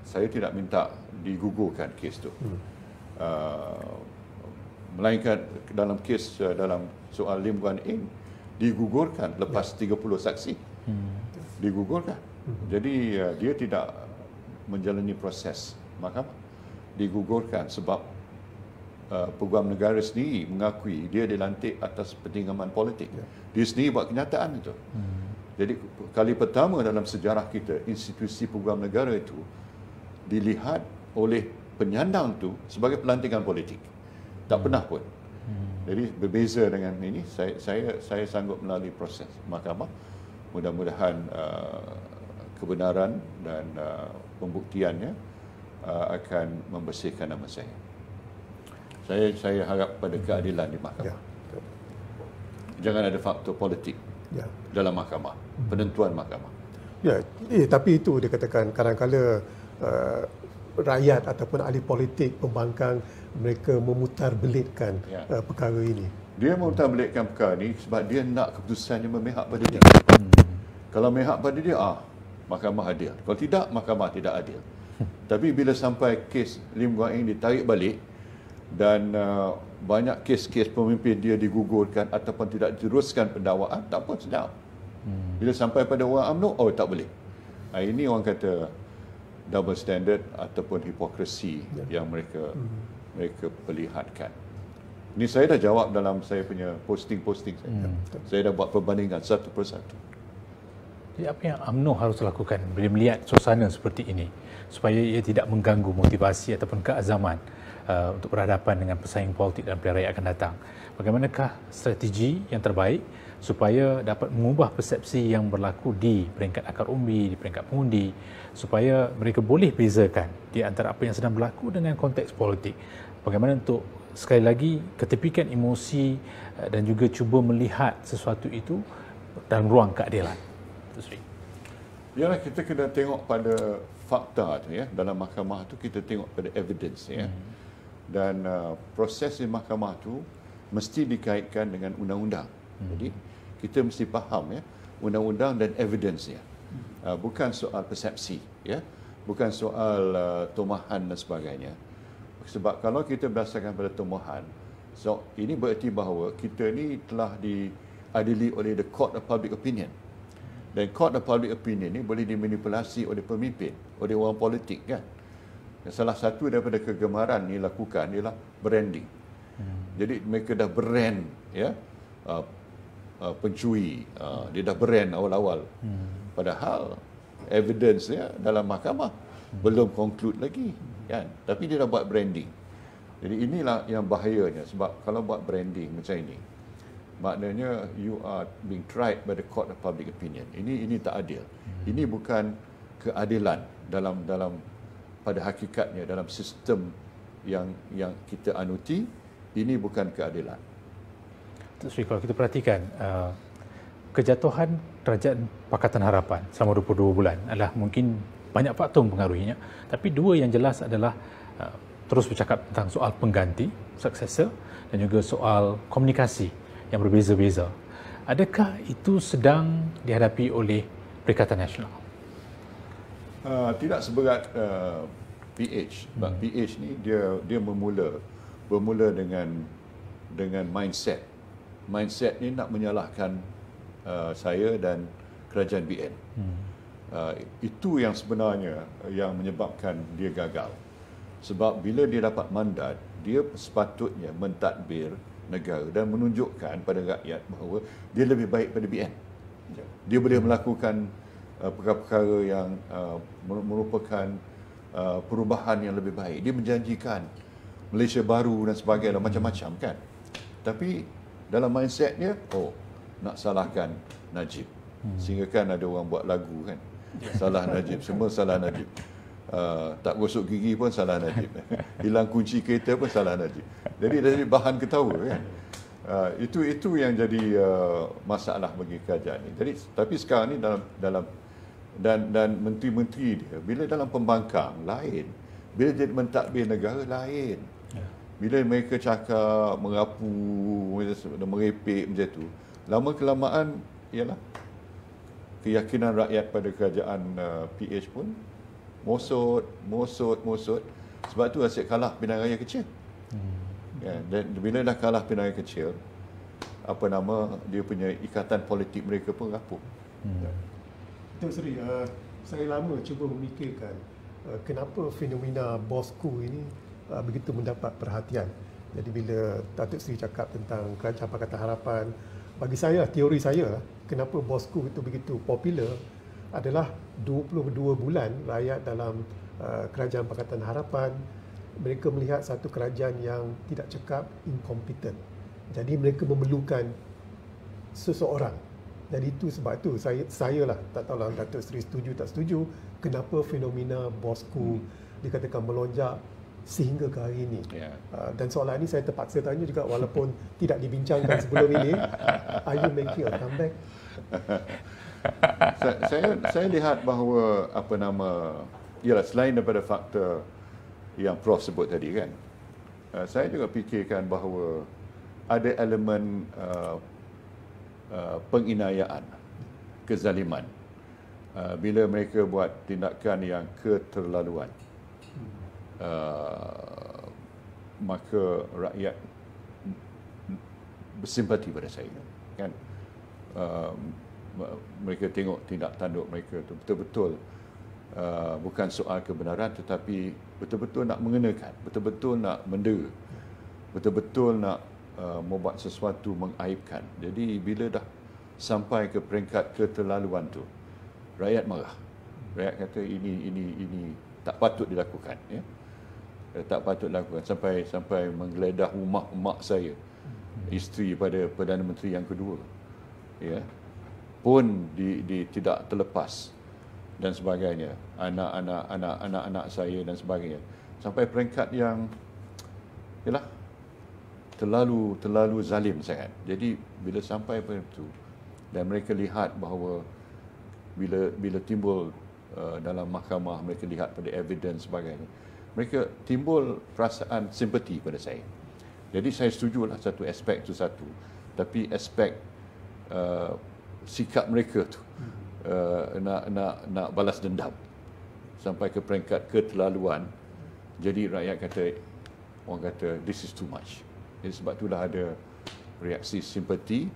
saya tidak minta digugurkan kes itu. Melainkan dalam kes dalam soal Lim Guan Eng digugurkan lepas 30 saksi. Digugurkan. Jadi dia tidak menjalani proses mahkamah. Digugurkan sebab Peguam Negara sendiri mengakui dia dilantik atas pertimbangan politik. Dia sendiri buat kenyataan itu. Jadi kali pertama dalam sejarah kita, institusi Peguam Negara itu dilihat oleh penyandang itu sebagai pelantikan politik. Tak pernah pun. Jadi berbeza dengan ini, saya sanggup melalui proses mahkamah. Mudah-mudahan kebenaran dan pembuktiannya akan membersihkan nama saya. Saya harap pada keadilan di mahkamah. Jangan ada faktor politik dalam mahkamah, penentuan mahkamah. Ya, tapi itu dia katakan kadang-kadang rakyat ataupun ahli politik pembangkang mereka memutarbelitkan perkara ini. Dia memutarbelitkan perkara ini sebab dia nak keputusannya memihak pada dia. Kalau memihak pada dia, mahkamah adil. Kalau tidak, mahkamah tidak adil. Tapi bila sampai kes Lim Guan Eng ditarik balik dan banyak kes-kes pemimpin dia digugurkan ataupun tidak diteruskan pendakwaan, tak apa, sedap. Bila sampai pada orang UMNO, tak boleh. Ini orang kata double standard ataupun hipokrisi yang mereka perlihatkan. Ini saya dah jawab dalam saya punya posting-posting saya. Saya dah buat perbandingan satu persatu. Jadi apa yang UMNO harus lakukan bila melihat suasana seperti ini supaya ia tidak mengganggu motivasi ataupun keazaman untuk berhadapan dengan pesaing politik dalam pilihan raya akan datang? Bagaimanakah strategi yang terbaik supaya dapat mengubah persepsi yang berlaku di peringkat akar umbi, di peringkat pengundi, supaya mereka boleh bezakan di antara apa yang sedang berlaku dengan konteks politik? Bagaimana untuk sekali lagi ketepikan emosi dan juga cuba melihat sesuatu itu dalam ruang keadilan? Yalah, kita kena tengok pada fakta tu ya. Dalam mahkamah tu kita tengok pada evidence ya. Dan proses di mahkamah tu mesti dikaitkan dengan undang-undang. Jadi kita mesti faham ya undang-undang dan evidence-nya. Bukan soal persepsi ya. Bukan soal tomahan dan sebagainya. Sebab kalau kita berdasarkan pada tomahan, so ini bererti bahawa kita ni telah diadili oleh the court of public opinion. Dan court of public opinion ni boleh dimanipulasi oleh pemimpin, oleh orang politik kan. Dan salah satu daripada kegemaran ni lakukan ialah branding. Jadi mereka dah brand ya pencuri, dia dah brand awal-awal. Padahal evidence dia dalam mahkamah belum conclude lagi kan. Tapi dia dah buat branding. Jadi inilah yang bahayanya, sebab kalau buat branding macam ini, maknanya you are being tried by the court of public opinion. Ini tak adil. Ini bukan keadilan dalam pada hakikatnya dalam sistem yang kita anuti. Ini bukan keadilan. Sri, kalau kita perhatikan kejatuhan Kerajaan Pakatan Harapan selama 22 bulan adalah mungkin banyak faktor mempengaruhinya, tapi dua yang jelas adalah terus bercakap tentang soal pengganti, successor, dan juga soal komunikasi yang berbeza-beza. Adakah itu sedang dihadapi oleh Perikatan Nasional? Tidak seberat PH. Sebab PH ni dia bermula dengan mindset. Mindset ni nak menyalahkan saya dan kerajaan BN. Itu yang sebenarnya yang menyebabkan dia gagal. Sebab bila dia dapat mandat, dia sepatutnya mentadbir negara dan menunjukkan pada rakyat bahawa dia lebih baik pada BN. Dia boleh melakukan perkara-perkara yang merupakan perubahan yang lebih baik. Dia menjanjikan Malaysia baru dan sebagainya, macam-macam kan. Tapi dalam mindsetnya, nak salahkan Najib. Sehingga kan ada orang buat lagu kan, salah Najib, semua salah Najib. Tak gosok gigi pun salah Najib. Hilang kunci kereta pun salah Najib. Jadi dari bahan ketawa kan. Itu yang jadi masalah bagi kerajaan ini. Jadi tapi sekarang ni dalam dan menteri-menteri dia bila dalam pembangkang lain, bila jadi mentadbir negara lain. Bila mereka cakap merapu, merepek macam tu, lama kelamaan ialah keyakinan rakyat pada kerajaan PH pun mosot. Sebab tu asyik kalah pilihan raya kecil. Dan bila dah kalah pilihan raya kecil, dia punya ikatan politik mereka pun rapuh. Tuan Sri, saya lama cuba memikirkan kenapa fenomena Bosku ini begitu mendapat perhatian. Jadi bila Datuk Seri cakap tentang Kerajaan Pakatan Harapan, bagi saya, teori saya, kenapa Bosku itu begitu popular adalah 22 bulan rakyat dalam Kerajaan Pakatan Harapan, mereka melihat satu kerajaan yang tidak cekap, inkompeten. Jadi mereka memerlukan seseorang. Jadi itu sebab tu saya lah, tak tahulah Datuk Seri setuju tak setuju, kenapa fenomena Bosku dikatakan melonjak sehingga ke hari ini. Dan soalan ini saya terpaksa tanya juga walaupun tidak dibincangkan sebelum ini. Are you making a comeback? Saya lihat bahawa ialah selain daripada faktor yang Prof sebut tadi kan, saya juga fikirkan bahawa ada elemen penginayaan, kezaliman bila mereka buat tindakan yang keterlaluan. Maka rakyat bersimpati pada saya kan. Mereka tengok tindak tanduk mereka itu betul-betul bukan soal kebenaran, tetapi betul-betul nak mengenakan, betul-betul nak mendera, betul-betul nak membuat sesuatu mengaibkan. Jadi bila dah sampai ke peringkat keterlaluan tu, rakyat marah. Rakyat kata ini tak patut dilakukan ya. Tak patut dilakukan sampai menggeledah rumah mak saya, isteri pada Perdana Menteri yang kedua. Ya. Pun tidak terlepas dan sebagainya. Anak-anak saya dan sebagainya. Sampai peringkat yang yalah terlalu zalim sangat. Jadi bila sampai pada itu dan mereka lihat bahawa bila timbul dalam mahkamah, mereka lihat pada evidence sebagainya, mereka timbul perasaan simpati pada saya. Jadi saya setujulah satu aspek tu satu, tapi aspek sikap mereka tu nak balas dendam sampai ke peringkat keterlaluan. Jadi rakyat orang kata this is too much. Jadi sebab itulah ada reaksi simpati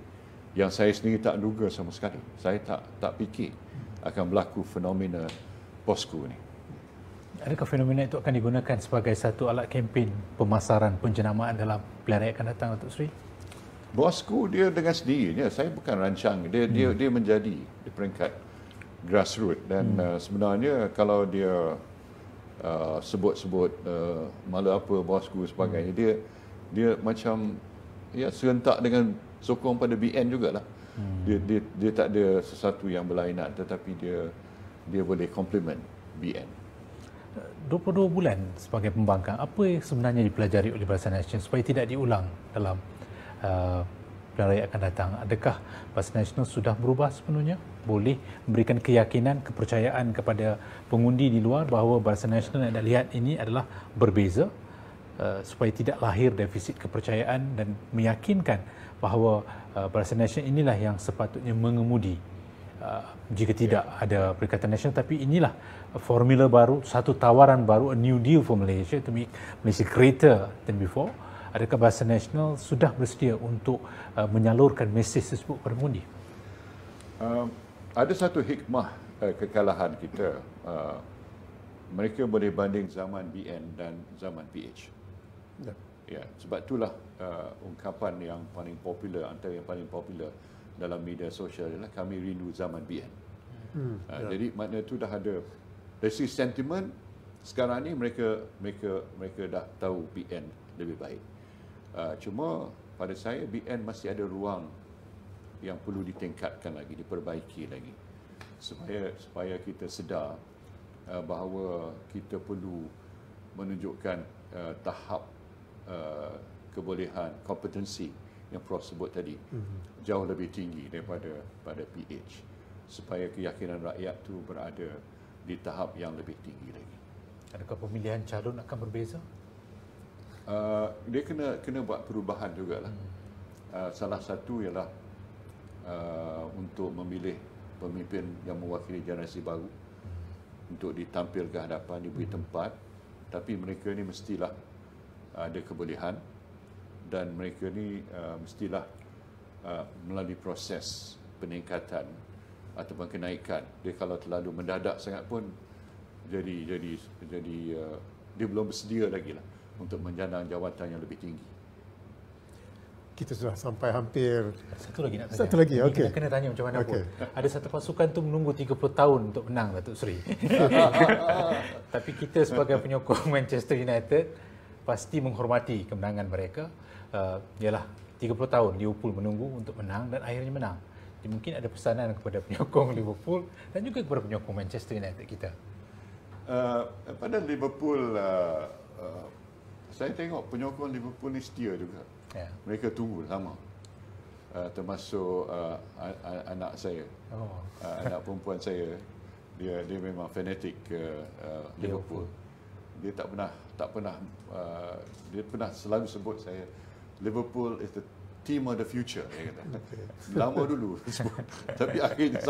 yang saya sendiri tak duga sama sekali. Saya tak fikir akan berlaku fenomena POSCO ni. Adakah fenomena itu akan digunakan sebagai satu alat kempen pemasaran penjenamaan dalam pilihan raya akan datang, Datuk Seri? POSCO dia dengan sendirinya, saya bukan rancang, dia menjadi di peringkat grassroots dan sebenarnya kalau dia sebut-sebut malu apa POSCO sebagainya, dia macam ya serentak dengan sokong pada BN jugalah. Dia tak ada sesuatu yang berlainan, tetapi dia boleh complement BN. 22 bulan sebagai pembangkang, apa yang sebenarnya dipelajari oleh Barisan Nasional supaya tidak diulang dalam pilihan raya akan datang? Adakah Barisan Nasional sudah berubah sepenuhnya? Boleh memberikan keyakinan, kepercayaan kepada pengundi di luar bahawa Barisan Nasional yang anda lihat ini adalah berbeza, supaya tidak lahir defisit kepercayaan dan meyakinkan bahawa Barisan Nasional inilah yang sepatutnya mengemudi jika tidak ada Perikatan Nasional, tapi inilah formula baru, satu tawaran baru, a new deal for Malaysia to make Malaysia greater than before. Adakah Barisan Nasional sudah bersedia untuk menyalurkan mesej tersebut kepada pengundi? Ada satu hikmah kekalahan kita. Mereka boleh banding zaman BN dan zaman PH. Ya, sebab itulah ungkapan yang paling popular, antara yang paling popular dalam media sosial adalah kami rindu zaman BN. Jadi makna itu dah ada dari segi sentimen. Sekarang ni mereka dah tahu BN lebih baik. Cuma pada saya BN masih ada ruang yang perlu ditingkatkan lagi, diperbaiki lagi, supaya kita sedar bahawa kita perlu menunjukkan tahap kebolehan, kompetensi yang Prof sebut tadi jauh lebih tinggi daripada PH, supaya keyakinan rakyat tu berada di tahap yang lebih tinggi lagi. Adakah pemilihan calon akan berbeza? Dia kena buat perubahan jugalah. Salah satu ialah untuk memilih pemimpin yang mewakili generasi baru untuk ditampil ke hadapan, diberi tempat, tapi mereka ni mestilah ada kebolehan dan mereka ni mestilah melalui proses peningkatan ataupun kenaikan. Dia kalau terlalu mendadak sangat pun jadi dia belum bersedia lagi lah untuk menjandang jawatan yang lebih tinggi. Kita sudah sampai hampir Satu lagi nak tanya. Satu lagi, Ini okey. kita kena tanya macam mana Okey. pun. Ada satu pasukan tu menunggu 30 tahun untuk menang, Datuk Seri. Tapi kita sebagai penyokong Manchester United pasti menghormati kemenangan mereka. Ialah 30 tahun Liverpool menunggu untuk menang dan akhirnya menang. Jadi mungkin ada pesanan kepada penyokong Liverpool dan juga kepada penyokong Manchester United kita. Pada Liverpool, saya tengok penyokong Liverpool ni setia juga. Ya. Mereka tunggu lama. Termasuk anak saya. Anak perempuan saya, dia memang fanatik Liverpool. Dia tak pernah dia pernah selalu sebut saya, Liverpool is the team of the future, dia kata. Lama dulu sebut, tapi akhirnya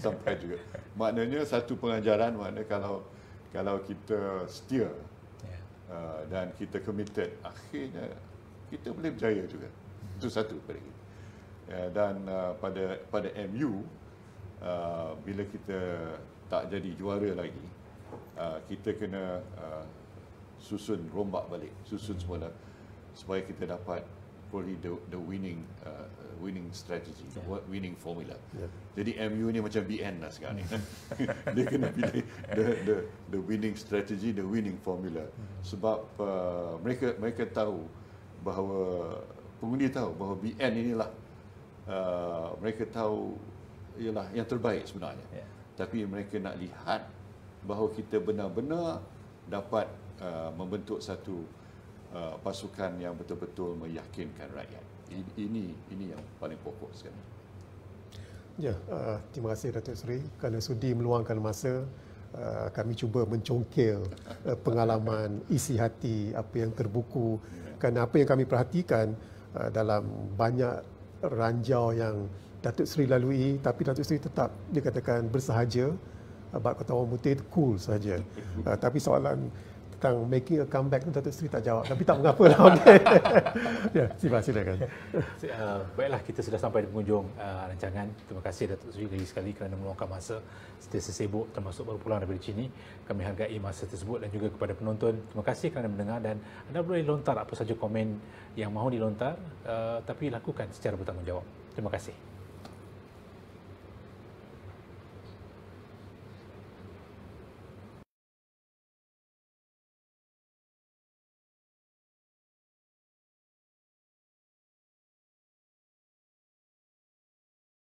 sampai juga. Maknanya satu pengajaran, maknanya kalau kita setia dan kita committed, akhirnya kita boleh berjaya juga. Itu satu pada kita. Dan pada MU, bila kita tak jadi juara lagi, kita kena susun rombak balik, susun semula supaya kita dapat probably the winning strategy, winning formula. Jadi MU ni macam BN lah sekarang ni. Dia kena pilih the winning strategy, the winning formula. Sebab mereka tahu bahawa pengundi tahu bahawa BN inilah mereka tahu ialah yang terbaik sebenarnya. Tapi mereka nak lihat bahawa kita benar-benar dapat membentuk satu pasukan yang betul-betul meyakinkan rakyat. Ini yang paling pokok sekali. Ya, terima kasih Datuk Seri kerana sudi meluangkan masa. Kami cuba mencongkil pengalaman isi hati apa yang terbuku, kerana apa yang kami perhatikan dalam banyak ranjau yang Datuk Seri lalui, tapi Datuk Seri tetap dikatakan bersahaja. Bab kata orang putih itu cool saja. Tapi soalan tentang making a comeback tu Datuk Seri tak jawab. Tapi tak mengapa lah. Okay. Ya, silakan. Baiklah, kita sudah sampai di penghujung rancangan. Terima kasih Datuk Seri lagi sekali kerana meluangkan masa sentiasa sibuk, termasuk baru pulang daripada sini. Kami hargai masa tersebut, dan juga kepada penonton. Terima kasih kerana mendengar, dan anda boleh lontar apa saja komen yang mahu dilontar, tapi lakukan secara bertanggungjawab. Terima kasih.